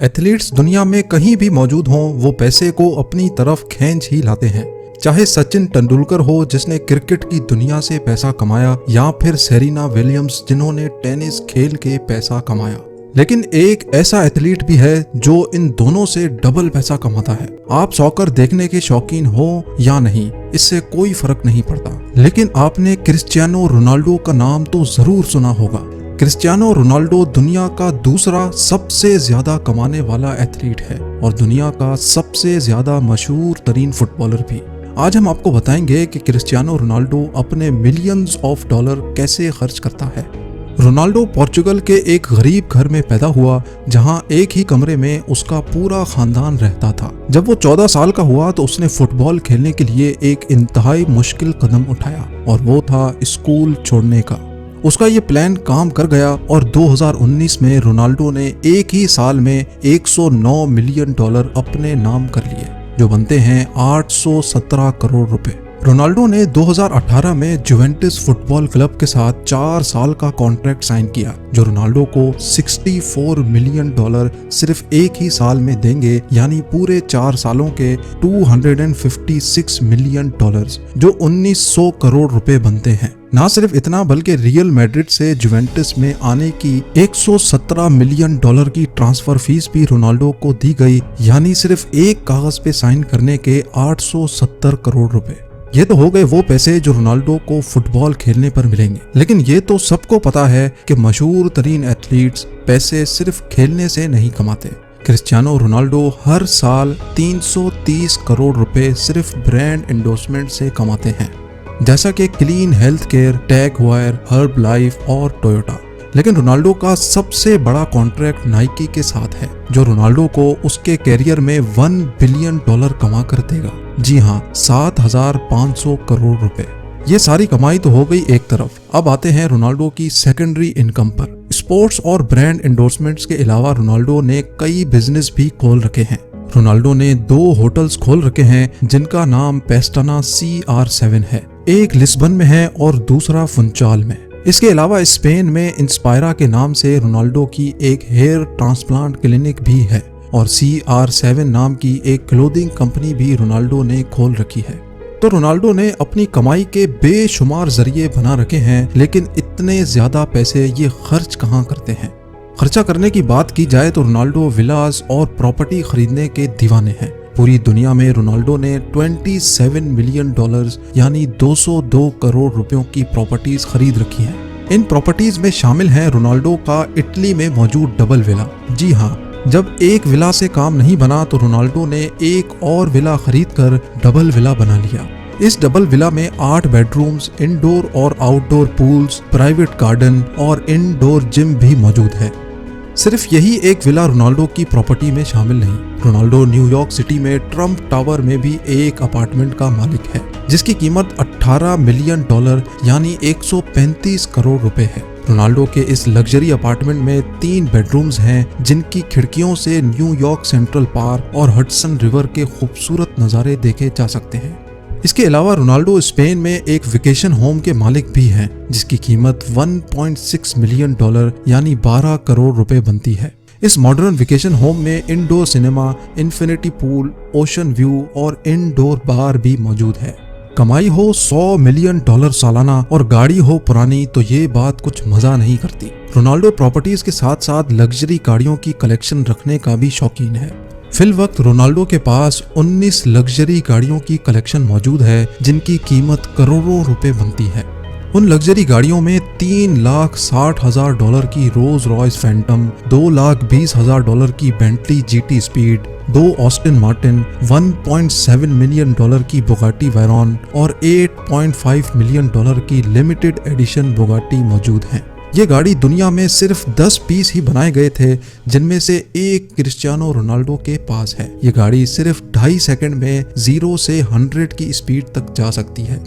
Athletes दुनिया में कहीं भी मौजूद हों, वो पैसे को अपनी तरफ खींच ही लाते हैं। चाहे सचिन तेंदुलकर हो जिसने क्रिकेट की दुनिया से पैसा कमाया, या फिर सेरेना विलियम्स जिन्होंने टेनिस खेल के पैसा कमाया। लेकिन एक ऐसा एथलीट भी है जो इन दोनों से डबल पैसा कमाता है। आप सॉकर देखने के शौकीन हो या नहीं, इससे कोई फर्क नहीं पड़ता, लेकिन आपने क्रिस्टियानो रोनाल्डो का नाम तो जरूर सुना होगा। क्रिस्टियानो रोनाल्डो दुनिया का दूसरा सबसे ज्यादा कमाने वाला एथलीट है और दुनिया का सबसे ज्यादा मशहूर तरीन फुटबॉलर भी। आज हम आपको बताएंगे कि क्रिस्टियानो रोनाल्डो अपने मिलियंस ऑफ डॉलर कैसे खर्च करता है। रोनाल्डो पोर्चुगल के एक गरीब घर में पैदा हुआ, जहां एक ही कमरे में उसका पूरा खानदान रहता था। जब वो 14 साल का हुआ तो उसने फुटबॉल खेलने के लिए एक इंतहाई मुश्किल कदम उठाया और वो था स्कूल छोड़ने का। उसका ये प्लान काम कर गया और 2019 में रोनाल्डो ने एक ही साल में 109 मिलियन डॉलर अपने नाम कर लिए, जो बनते हैं 817 करोड़ रुपए। रोनाल्डो ने 2018 में जुवेंटस फुटबॉल क्लब के साथ 4 साल का कॉन्ट्रैक्ट साइन किया, जो रोनाल्डो को 64 मिलियन डॉलर सिर्फ एक ही साल में देंगे, यानी पूरे 4 सालों के 256 मिलियन डॉलर्स, जो 1900 करोड़ रुपए बनते हैं। ना सिर्फ इतना, बल्कि रियल मैड्रिड से जुवेंटस में आने की 117 मिलियन डॉलर की ट्रांसफर फीस भी रोनाल्डो को दी गई, यानी सिर्फ एक कागज पे साइन करने के 870 करोड़ रुपए। ये तो हो गए वो पैसे जो रोनाल्डो को फुटबॉल खेलने पर मिलेंगे। लेकिन ये तो सबको पता है कि मशहूर तरीन एथलीट्स पैसे सिर्फ खेलने से नहीं कमाते। क्रिस्टियानो रोनाल्डो हर साल 330 करोड़ रुपए सिर्फ ब्रांड एंडोर्समेंट से कमाते हैं, जैसा कि clean health care, tag wire, herb life और टोयोटा। लेकिन रोनाल्डो का सबसे बड़ा कॉन्ट्रैक्ट नाइकी के साथ है, जो रोनाल्डो को उसके कैरियर में 1 बिलियन डॉलर कमा कर देगा। जी हाँ, 7,500 करोड़ रुपए। ये सारी कमाई तो हो गई एक तरफ। अब आते हैं रोनाल्डो की सेकेंडरी इनकम पर। स्पोर्ट्स और ब्रांड एंडोर्समेंट्स के अलावा रोनाल्डो ने कई बिजनेस भी खोल रखे हैं। रोनाल्डो ने 2 होटल्स खोल रखे हैं, जिनका नाम पेस्टाना CR7 है। एक लिस्बन में है और दूसरा फुनचाल में। इसके अलावा स्पेन में इंस्पायरा के नाम से रोनाल्डो की एक हेयर ट्रांसप्लांट क्लिनिक भी है और CR7 नाम की एक क्लोथिंग कंपनी भी रोनाल्डो ने खोल रखी है। तो रोनाल्डो ने अपनी कमाई के बेशुमार जरिए बना रखे हैं, लेकिन इतने ज्यादा पैसे ये खर्च कहाँ करते हैं। खर्चा करने की बात की जाए तो रोनाल्डो विलास और प्रॉपर्टी खरीदने के दीवाने हैं। पूरी दुनिया में रोनाल्डो ने 27 मिलियन डॉलर्स यानी 202 करोड़ रुपयों की प्रॉपर्टीज खरीद रखी हैं। इन प्रॉपर्टीज में शामिल है रोनाल्डो का इटली में मौजूद डबल विला। जी हाँ, जब एक विला से काम नहीं बना तो रोनाल्डो ने एक और विला खरीदकर डबल विला बना लिया। इस डबल विला में 8 बेडरूम्स, इंडोर और आउटडोर पूल्स, प्राइवेट गार्डन और इंडोर जिम भी मौजूद है। सिर्फ यही एक विला रोनाल्डो की प्रॉपर्टी में शामिल नहीं। रोनाल्डो न्यूयॉर्क सिटी में ट्रम्प टावर में भी एक अपार्टमेंट का मालिक है, जिसकी कीमत 18 मिलियन डॉलर यानी 135 करोड़ रुपए है। रोनाल्डो के इस लग्जरी अपार्टमेंट में 3 बेडरूम्स हैं, जिनकी खिड़कियों से न्यूयॉर्क सेंट्रल पार्क और हडसन रिवर के खूबसूरत नज़ारे देखे जा सकते हैं। इसके अलावा रोनाल्डो स्पेन में एक वेकेशन होम के मालिक भी हैं, जिसकी कीमत 1.6 मिलियन डॉलर यानी 12 करोड़ रुपए बनती है। इस मॉडर्न वेकेशन होम में indoor cinema, infinity pool, ocean view और इंडोर बार भी मौजूद है। कमाई हो 100 मिलियन डॉलर सालाना और गाड़ी हो पुरानी, तो ये बात कुछ मजा नहीं करती। रोनाल्डो प्रॉपर्टीज के साथ साथ लग्जरी गाड़ियों की कलेक्शन रखने का भी शौकीन है। फिल वक्त रोनाल्डो के पास 19 लग्जरी गाड़ियों की कलेक्शन मौजूद है, जिनकी कीमत करोड़ों रुपए बनती है। उन लग्जरी गाड़ियों में 3,60,000 डॉलर की रोल्स रॉयस फैंटम, 2,20,000 डॉलर की Bentley GT speed, 2 Austin Martin, 1.7 million dollar की बुगाटी वैरॉन और 8.5 मिलियन डॉलर की लिमिटेड एडिशन बुगाटी मौजूद हैं। ये गाड़ी दुनिया में सिर्फ 10 पीस ही बनाए गए थे, जिनमें से एक क्रिस्टियानो रोनाल्डो के पास है। ये गाड़ी सिर्फ 2.5 सेकंड में 0 से 100 की स्पीड तक जा सकती है।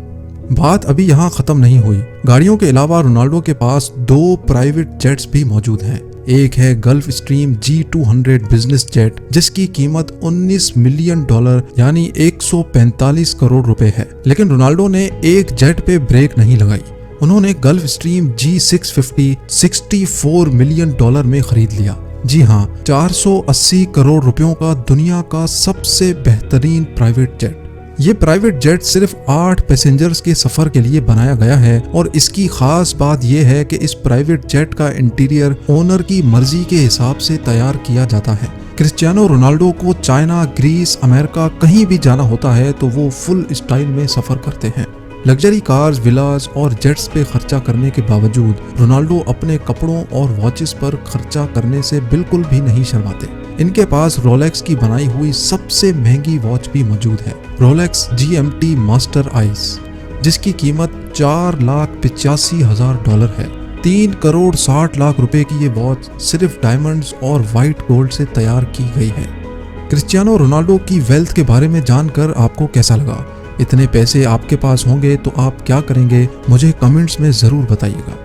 बात अभी यहाँ खत्म नहीं हुई। गाड़ियों के अलावा रोनाल्डो के पास 2 प्राइवेट जेट्स भी मौजूद हैं। एक है gulf stream G200 business jet, जिसकी कीमत 19 मिलियन डॉलर यानी 145 करोड़ रुपए है। लेकिन रोनाल्डो ने एक जेट पे ब्रेक नहीं लगाई। उन्होंने gulf stream G650 64 million dollar में खरीद लिया। जी हाँ, 480 करोड़ रुपयों का दुनिया का सबसे बेहतरीन प्राइवेट जेट। ये प्राइवेट जेट सिर्फ 8 पैसेंजर्स के सफर के लिए बनाया गया है और इसकी खास बात यह है कि इस प्राइवेट जेट का इंटीरियर ओनर की मर्जी के हिसाब से तैयार किया जाता है। क्रिस्टियानो रोनाल्डो को चाइना, ग्रीस, अमेरिका कहीं भी जाना होता है तो वो फुल स्टाइल में सफर करते हैं। लग्जरी कार्स, विलास और जेट्स पे खर्चा करने के बावजूद रोनाल्डो अपने कपड़ों और वॉचेस पर खर्चा करने से बिल्कुल भी नहीं शर्माते। इनके पास रोलेक्स की बनाई हुई सबसे महंगी वॉच भी मौजूद है, रोलेक्स GMT मास्टर आइस, जिसकी कीमत $4,85,000 है। 3 करोड़ 60 लाख रुपए की ये वॉच सिर्फ डायमंड्स और व्हाइट गोल्ड से तैयार की गई है। क्रिस्टियानो रोनाल्डो की वेल्थ के बारे में जानकर आपको कैसा लगा? इतने पैसे आपके पास होंगे तो आप क्या करेंगे? मुझे कमेंट्स में ज़रूर बताइएगा।